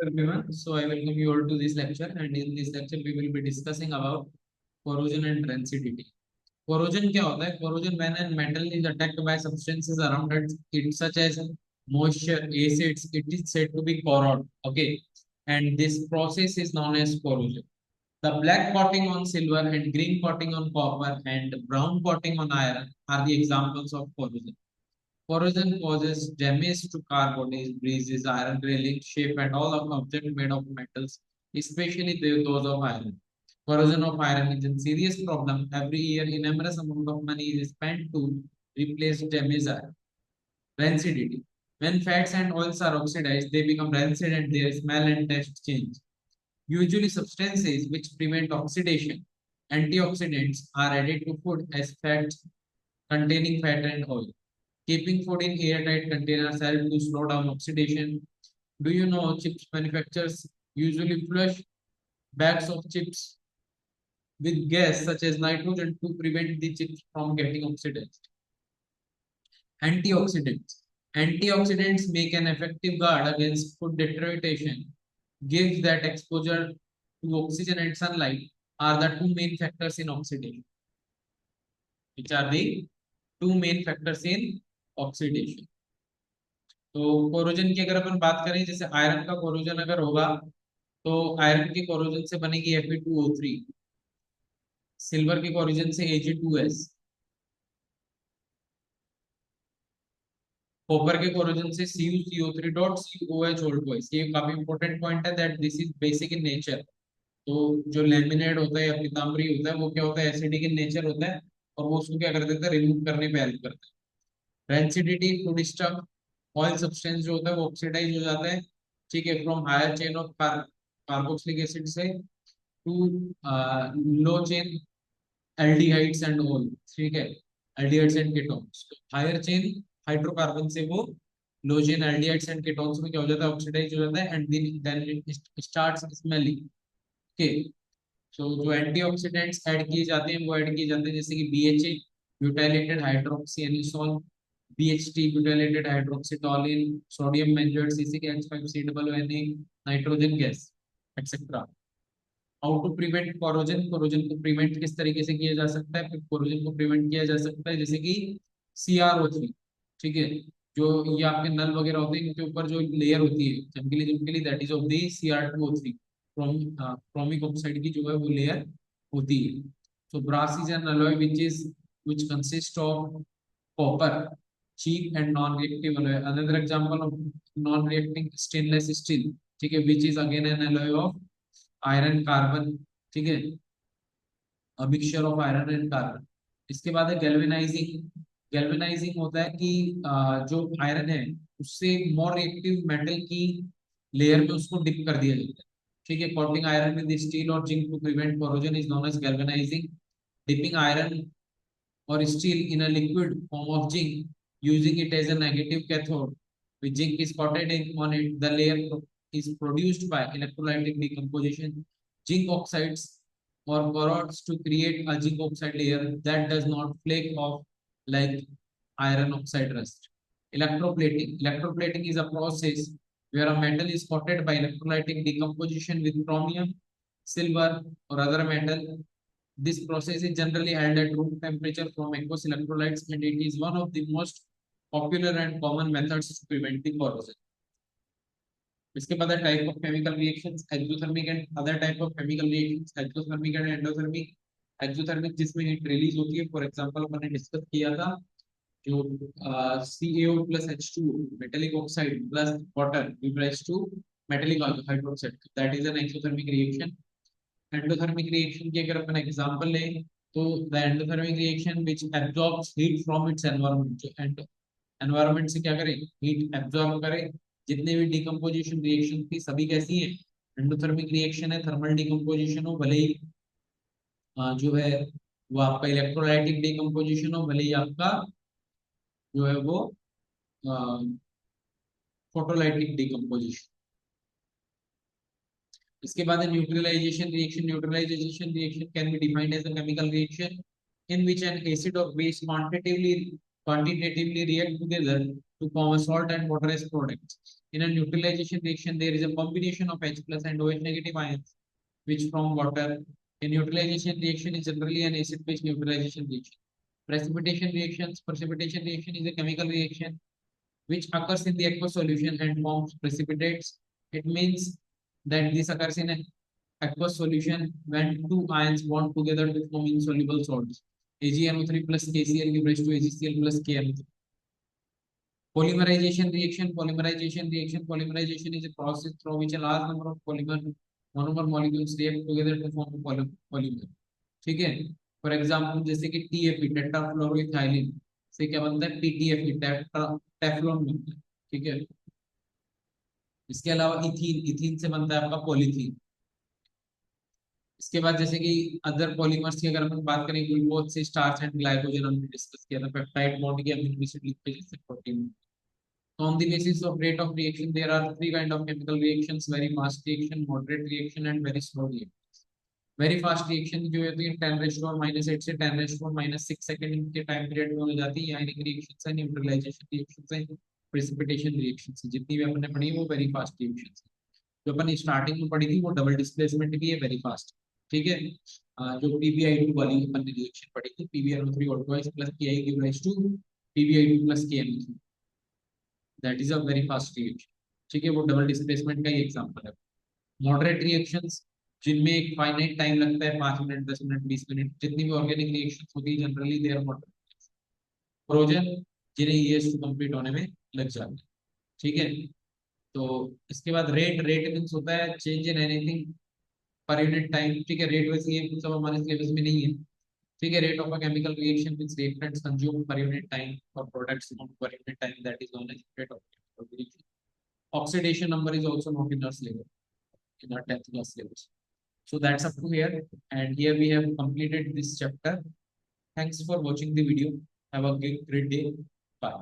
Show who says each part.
Speaker 1: Everyone, so I welcome you all to this lecture, and in this lecture we will be discussing about corrosion and rancidity. Corrosion क्या होता है? Corrosion when a metal is attacked by substances around it such as moisture, acids, it is said to be corrode. Okay, and this process is known as corrosion. The black coating on silver and green coating on copper and brown coating on iron are the examples of corrosion. Corrosion causes damage to car bodies, bridges, iron railing, shape, and all of objects made of metals, especially those of iron. Corrosion of iron is a serious problem. Every year, enormous amount of money is spent to replace damaged iron. Rancidity. When fats and oils are oxidized, they become rancid and their smell and taste change. Usually, substances which prevent oxidation, antioxidants, are added to food as fats containing fat and oil. Keeping food in airtight containers help to slow down oxidation. Do you know chips manufacturers usually flush bags of chips with gas such as nitrogen to prevent the chips from getting oxidized? Antioxidants. Antioxidants make an effective guard against food deterioration. Gives that exposure to oxygen and sunlight are the two main factors in oxidation. Which are the two main factors in oxidation? तो corrosion की अगर अपन बात करें, जैसे iron का corrosion अगर होगा तो आयरन के कोरोजन से बनेगी Fe2O3, सिल्वर के कोरोजन से Ag2S, कॉपर के कोरोजन से CuCO3 dot COH old boys. ये काफी इंपॉर्टेंट पॉइंट है that this is basic in nature. तो जो लेमिनेट होता है या पीताम्बरी होता है वो क्या होता है, एसिडिक इन नेचर होता है, और वो उसको क्या कर देता है, रिमूव करने पे हेल्प करता है। Rancidity food stuff, oil substance जो होता है वो ऑक्सीडाइज हो जाता है, ठीक है, from higher chain of carboxylic acid से to low chain aldehydes and all, ठीक है, aldehydes and ketones. Higher chain hydrocarbon से वो low chain aldehydes and ketones में क्या हो जाता है, ऑक्सीडाइज हो जाता है, and then it starts smelling. Okay, so जो एंटीऑक्सीडेंट्स ऐड किए जाते हैं वो ऐड किए जाते हैं जैसे कि BHA, butylated hydroxy anisole, BHT, butylated hydroxytoluene, sodium benzoate, CH5COO, nitrogen gas, etcetera. How to prevent corrosion? Corrosion को प्रिवेंट किस तरीके से किया जा सकता है? फिर कोरोजन को प्रिवेंट किया जा सकता है जैसे कि CrO3, ठीक है, जो ये आपके नल वगैरह होते हैं इनके ऊपर जो लेयर होती है चमकीली that is of the Cr2O3, chromic oxide की जो है वो लेयर होती है। So brass is an alloy which consists of copper, cheap and non-reactive alloy. Another example of non-reacting stainless steel, ठीक है, which is again an alloy of iron carbon, ठीक है, mixture of iron and carbon. इसके बाद है galvanising. Galvanising होता है कि जो आयरन है उससे मोर रिएक्टिव मेटल की लेयर में उसको डिप कर दिया जाता है, ठीक है, कोटिंग आयरन विद स्टील और zinc to prevent corrosion is known as galvanising. Dipping iron or steel in a liquid form of zinc, using it as a negative cathode. With zinc is coated on it, the layer is produced by electrolytic decomposition. Zinc oxides or corrodes to create a zinc oxide layer that does not flake off like iron oxide rust. Electroplating. Electroplating is a process where a metal is coated by electrolytic decomposition with chromium, silver, or other metal. This process is generally held at room temperature from aqueous electrolytes, and it is one of the most popular and common methods to prevent the corrosion. इसके बाद type of chemical reactions, exothermic and other type of chemical reactions, exothermic and endothermic. Exothermic जिसमें heat release होती है, for example मैंने discuss किया था जो CaO plus H2 metallic oxide plus water give rise to metallic hydroxide, that is an exothermic reaction. Endothermic reaction की अगर अपन एग्जांपल लें तो the endothermic reaction which absorbs heat from its environment, जो एनवायरनमेंट से क्या करे, हीट एब्जॉर्ब करे। जितने भी डिकम्पोजिशन रिएक्शन थी सभी कैसी है, एंडोथर्मिक रिएक्शन है, थर्मल डिकम्पोजिशन हो भले ही जो है वो आपका इलेक्ट्रोलाइटिक डिकम्पोजिशन हो, भले ही आपका जो है वो फोटोलाइटिक डिकम्पोजिशन। इसके बाद neutralisation reaction. Neutralisation reaction can be defined as a chemical reaction in which an acid or base quantitatively quantitatively react together to form a salt and water as products. In a neutralization reaction, there is a combination of H plus and OH negative ions, which from water. A neutralization reaction is generally an acid-base neutralization reaction. Precipitation reaction is a chemical reaction which occurs in the aqueous solution and forms precipitates. It means that this occurs in an aqueous solution when two ions bond together to form insoluble salts. AgNO3 plus KCl gives rise to AgCl plus KNO3. Polymerization is a process through which a large number of monomer molecules react together to form a polymer. ठीक है? For example, जैसे कि TFE टेट्राफ्लोरोइथाइलिन से क्या बनता है? TTFE Teflon बनता है. ठीक है? इसके अलावा इथीन से बनता है आपका पॉलीथीन. इसके बाद जैसे कि अदर पॉलीमर्स की अगर हम बात करें, ग्लूकोज से स्टार्च एंड ग्लाइकोजन हमने डिस्कस किया था. पेप्टाइड बॉन्ड की अमीनो एसिड लिंकेज जैसे protein. So on the basis of rate of reaction, there are three kind of chemical reactions: very fast reaction, moderate reaction, and very slow reaction. Very fast reaction जो होती है 10⁻⁻8 से 10⁻⁻6 second के time period में हो जाती है. आयनिक reactions है, न्यूट्रलाइजेशन रिएक्शंस है, प्रेसिपिटेशन रिएक्शंस है. जितनी भी हमने पढ़ी वो वेरी फास्ट रिएक्शंस है. जो अपन स्टार्टिंग में पढ़ी थी वो डबल डिस्प्लेसमेंट की है, वेरी फास्ट. ठीक है. जो PbI2 वाली अपन ने रिएक्शन पढ़ी थी, PbNO3 और twice plus Ki give rise to PbI2 plus KNO3. That is a very fast reaction. ठीक है, वो डबल डिस्प्लेसमेंट का ही एग्जांपल है. मॉडरेट रिएक्शंस जिनमें एक फाइनाइट टाइम लगता है, 5 मिनट, 10 मिनट, 20 मिनट, जितनी भी ऑर्गेनिक रिएक्शंस होती है generally they are moderate. Corrosion जिन्हें ईयर्स टू कंप्लीट होने में लग जाते हैं. ठीक है. तो इसके बाद रेट मीन्स होता है चेंज इन एनीथिंग पर यूनिट टाइम. ठीक है. रेट वैसे ये सब हमारे सिलेबस में नहीं है. ठीक है. Rate of a chemical reaction means reactants consume per unit time और products form per unit time, that is known as rate of chemical reaction. Oxidation number is also not in our syllabus, in our 10th class syllabus. So that's up to here. And here we have completed this chapter. Thanks for watching the video. Have a great day. Bye.